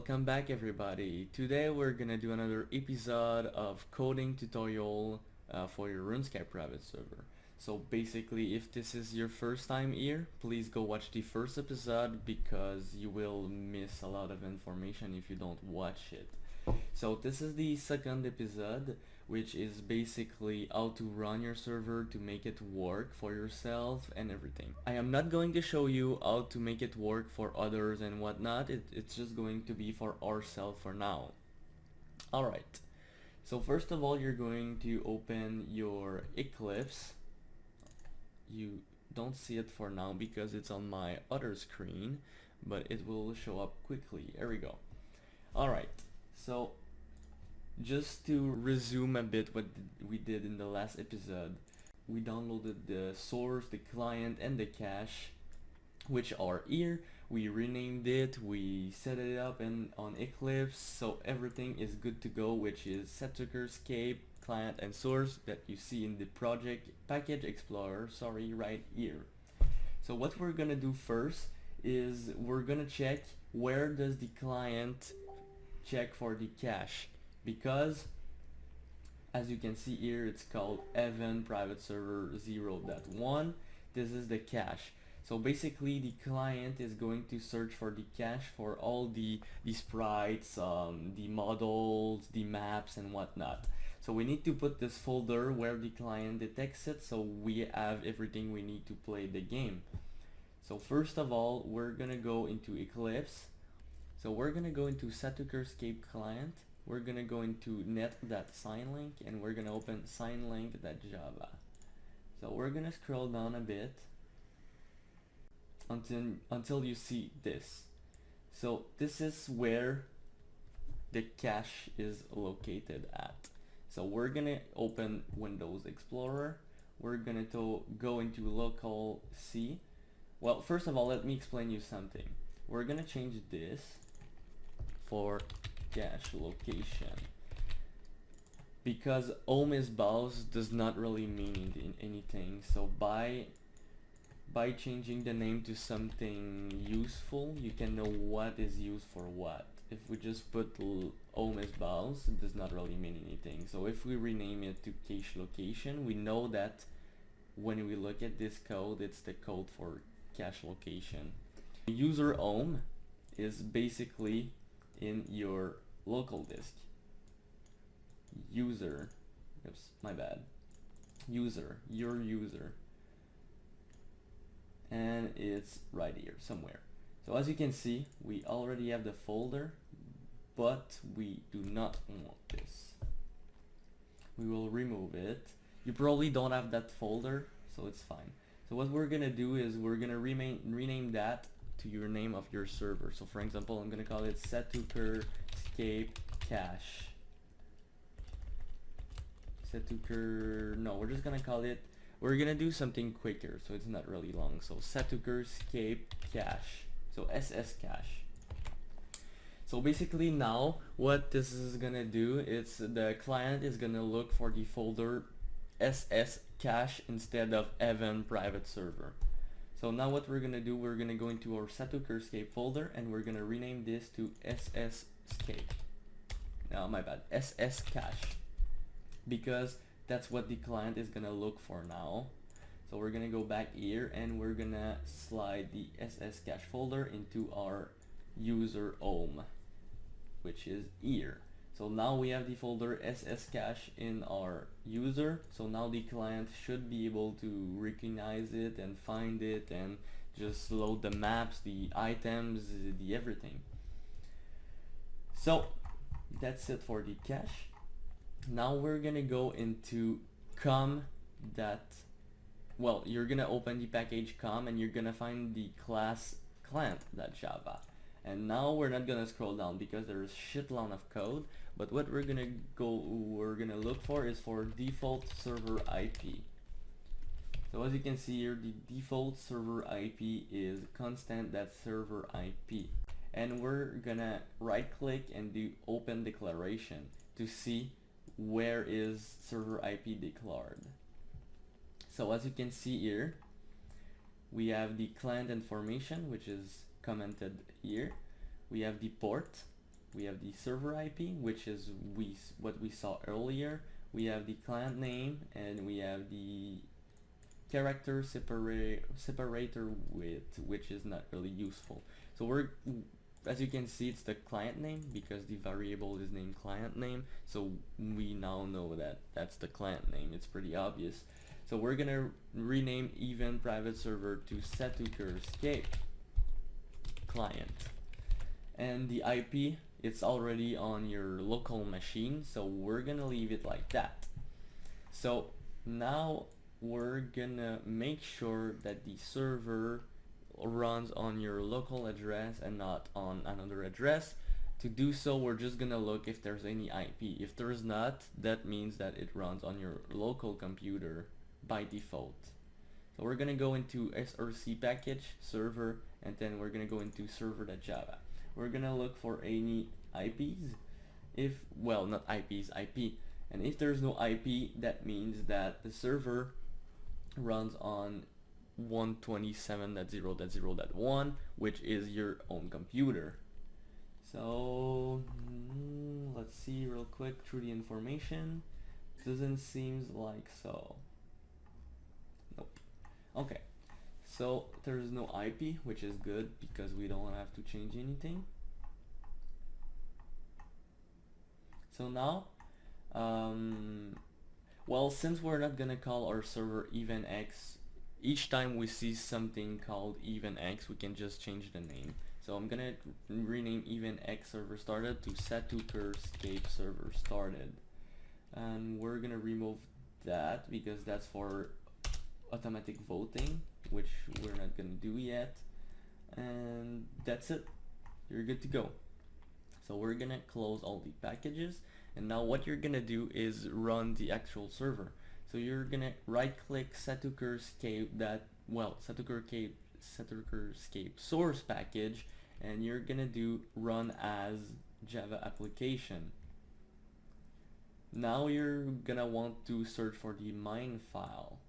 welcome back everybody. Today we're gonna do another episode of coding tutorial for your RuneScape private server. So basically, if this is your first time here, please go watch the first episode because you will miss a lot of information if you don't watch it. So this is the second episode, which is basically how to run your server to make it work for yourself and everything. I am not going to show you how to make it work for others and whatnot. It's just going to be for ourselves for now. Alright, so first of all, you're going to open your Eclipse. You don't see it for now because it's on my other screen, but it will show up quickly. Here we go. Alright, so just to resume a bit what we did in the last episode, we downloaded the source, the client, and the cache, which are here. We renamed it, we set it up on Eclipse, so everything is good to go, which is Satucre, Escape, client, and source that you see in the project package explorer, right here. So what we're gonna do first is we're gonna check where does the client check for the cache, because as you can see here, it's called event private server 0.1. This is the cache. So basically the client is going to search for the cache for all the sprites, the models, the maps, and whatnot. So we need to put this folder where the client detects it, so we have everything we need to play the game. So first of all, we're gonna go into Eclipse. So we're gonna go into Satucre Escape client. We're gonna go into net.signlink and we're gonna open signlink.java. So we're gonna scroll down a bit until you see this. So this is where the cache is located at. So we're gonna open Windows Explorer. We're gonna go into local C. Well, first of all, let me explain you something. We're gonna change this for cache location, because home is boss does not really mean anything. So by changing the name to something useful, you can know what is used for what. If we just put home is boss, it does not really mean anything. So if we rename it to cache location, we know that when we look at this code, it's the code for cache location. User home is basically in your local disk. User, oops, my bad. User, your user. And it's right here somewhere. So as you can see, we already have the folder, but we do not want this. We will remove it. You probably don't have that folder, so it's fine. So what we're gonna do is we're gonna rename that to your name of your server. So for example, I'm gonna call it Satucre Escape Cache. Satucre, no, we're just gonna call it, we're gonna do something quicker so it's not really long. So Satucre Escape Cache, so SS Cache. So basically now what this is gonna do is the client is gonna look for the folder SS Cache instead of event private server. So now what we're gonna do, we're gonna go into our Satucre Escape folder and we're gonna rename this to SS Escape. No, my bad, SS Cache, because that's what the client is gonna look for now. So we're gonna go back here and we're gonna slide the SS Cache folder into our user home, which is here. So now we have the folder SS Cache in our user, so now the client should be able to recognize it and find it and just load the maps, the items, the everything. So that's it for the cache. Now we're gonna go into you're gonna open the package com and you're gonna find the class client.java. And now we're not gonna scroll down because there's shitload of code, but what we're gonna look for is for default server IP. So as you can see here, the default server IP is constant.server IP. And we're gonna right click and do open declaration to see where is server IP declared. So as you can see here, we have the client information, which is commented here. We have the port, we have the server IP, which is what we saw earlier. We have the client name, and we have the character separator width, which is not really useful. So as you can see, it's the client name because the variable is named client name, so we now know that that's the client name. It's pretty obvious. So we're gonna rename event private server to Satucre escape client, and the IP, it's already on your local machine, so we're gonna leave it like that. So now we're gonna make sure that the server runs on your local address and not on another address. To do so, we're just gonna look if there's any IP. If there's not, that means that it runs on your local computer by default. So we're gonna go into src package server, and then we're gonna go into server.java. We're gonna look for any IPs. Well, not IPs, IP. And if there's no IP, that means that the server runs on 127.0.0.1, which is your own computer. So let's see real quick through the information. Doesn't seem like so. Nope. Okay, so there's no IP, which is good because we don't have to change anything. So now well, since we're not gonna call our server eventx, each time we see something called eventx, we can just change the name. So I'm gonna rename eventx server started to Satucre escape server started, and we're gonna remove that because that's for automatic voting, which we're not gonna do yet. And that's it, you're good to go. So we're gonna close all the packages, and now what you're gonna do is run the actual server. So you're gonna right click Satucre escape Satucre escape source package, and you're gonna do run as Java application. Now you're gonna want to search for the main file,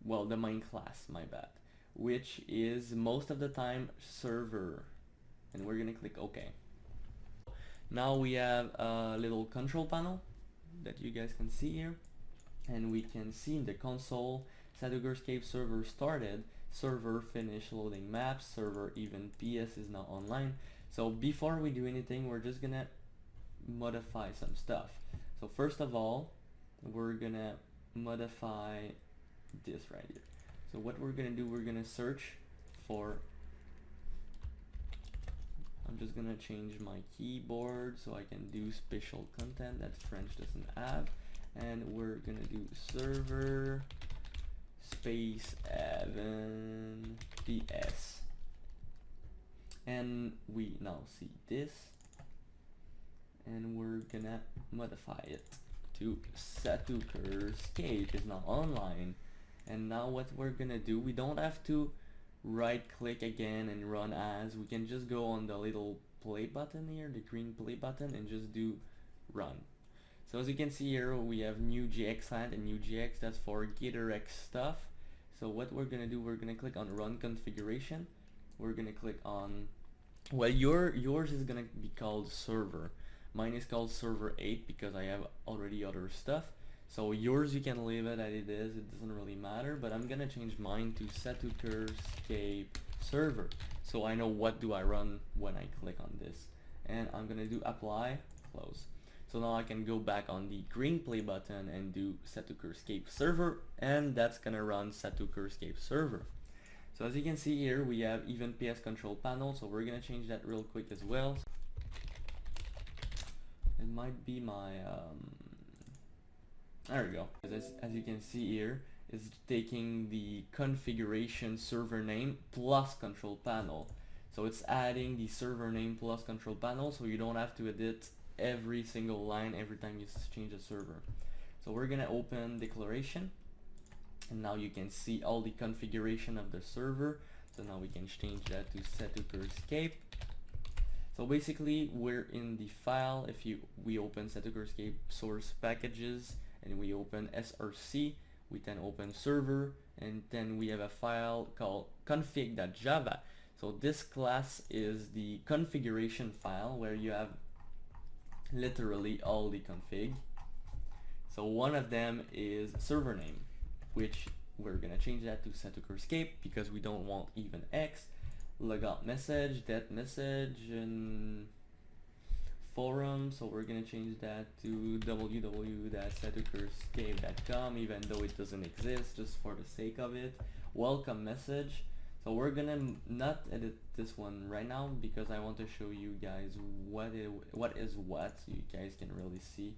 well, the main class, my bad, which is most of the time server, and we're gonna click OK. Now we have a little control panel that you guys can see here, and we can see in the console Satucre escape server started, server finished loading maps, server event PS is now online. So before we do anything, we're just gonna modify some stuff. So first of all, we're gonna modify this right here. So what we're gonna do, we're gonna search for, I'm just gonna change my keyboard so I can do special content that French doesn't have, and we're gonna do server space event PS, and we now see this, and we're gonna modify it to Satucre escape is now online. And now what we're gonna do, we don't have to right click again and run as, we can just go on the little play button here, the green play button, and just do run. So as you can see here, we have new GX client and new GX, that's for GitterX stuff. So what we're gonna do, we're gonna click on run configuration. We're gonna click on, well, yours is gonna be called server. Mine is called server 8 because I have already other stuff. So yours, you can leave it as it is, it doesn't really matter, but I'm gonna change mine to Satucre escape server, so I know what do I run when I click on this. And I'm gonna do apply, close. So now I can go back on the green play button and do Satucre escape server, and that's gonna run Satucre escape server. So as you can see here, we have event PS control panel, so we're gonna change that real quick as well. It might be my there we go. As you can see here, it's taking the configuration server name plus control panel. So it's adding the server name plus control panel, so you don't have to edit every single line every time you change a server. So we're gonna open declaration, and now you can see all the configuration of the server. So now we can change that to Satucre escape. So basically, we're in the file. If we open Satucre escape source packages, and we open src, we then open server, and then we have a file called config.java. So this class is the configuration file where you have literally all the config. So one of them is server name, which we're gonna change that to Satucre escape because we don't want even X. Logout message, that message, and forum, so we're gonna change that to www.satucrescape.com, even though it doesn't exist, just for the sake of it. Welcome message. So we're gonna not edit this one right now because I want to show you guys what is what, so you guys can really see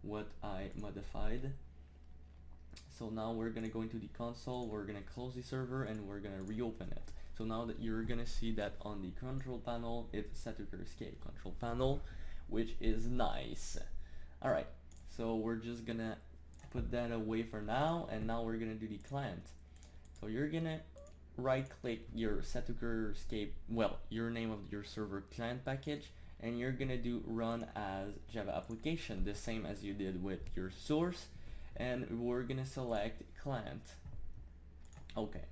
what I modified. So now we're gonna go into the console, we're gonna close the server, and we're gonna reopen it. So now that you're gonna see that on the control panel, it's Satucre escape control panel, which is nice. Alright, so we're just gonna put that away for now, and now we're gonna do the client. So you're gonna right click your Satucre escape, well, your name of your server client package, and you're gonna do run as Java application, the same as you did with your source, and we're gonna select client. Okay.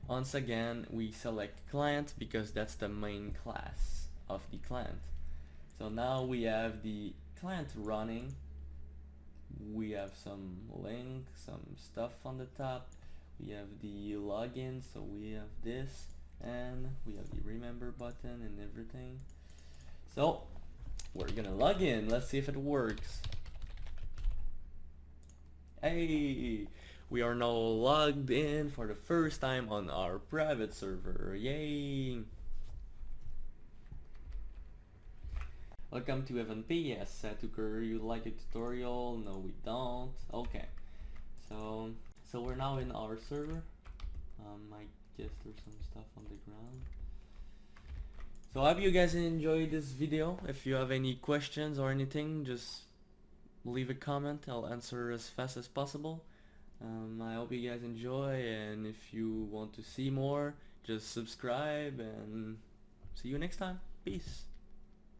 Once again, we select client because that's the main class of the client. So now we have the client running. We have some link, some stuff on the top. We have the login, so we have this, and we have the remember button and everything. So we're gonna log in. Let's see if it works. Hey, we are now logged in for the first time on our private server. Yay! Welcome to RSPS. Satucre, you like a tutorial? No, we don't. Okay, so we're now in our server. I guess there's some stuff on the ground. So I hope you guys enjoyed this video. If you have any questions or anything, just leave a comment. I'll answer as fast as possible. I hope you guys enjoy, and if you want to see more, just subscribe, and see you next time. Peace.